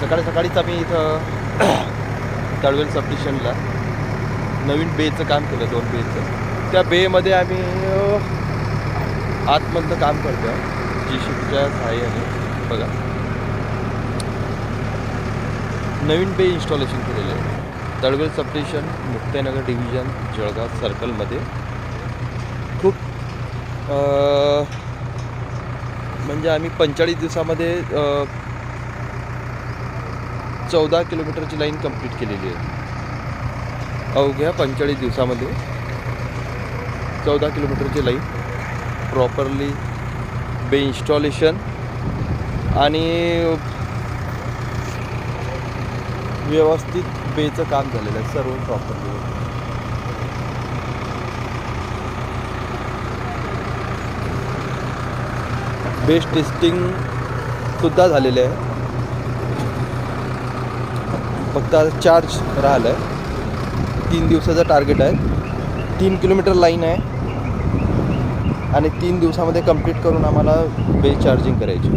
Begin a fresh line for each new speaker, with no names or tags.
सकाळीच आम्ही इथं तळवेल सबस्टेशनला नवीन बेचं काम केलं, 2 बेचं. त्या बेमध्ये आम्ही आतमधलं काम करतो आहे JCBच्या सहाय्याने. बघा, नवीन बे इन्स्टॉलेशन केलेलं आहे तळवेल सबस्टेशन, मुक्ताईनगर डिव्हिजन, जळगाव सर्कलमध्ये. खूप म्हणजे आम्ही 45 दिवसामध्ये 14 किलोमीटरची लाईन कंप्लीट केलेली आहे. अवघ्या 45 दिवसामध्ये 14 किलोमीटरची लाईन प्रॉपरली बे इन्स्टॉलेशन आणि व्यवस्थित बेचं काम झालेलं आहे सर्व प्रॉपरली. बेस टेस्टिंग सुद्धा झालेले आहे. फक्त आता चार्ज राहिलं आहे. 3 दिवसाचं टार्गेट आहे. 3 किलोमीटर लाईन आहे आणि 3 दिवसामध्ये कंप्लीट करून आम्हाला बेस चार्जिंग करायची.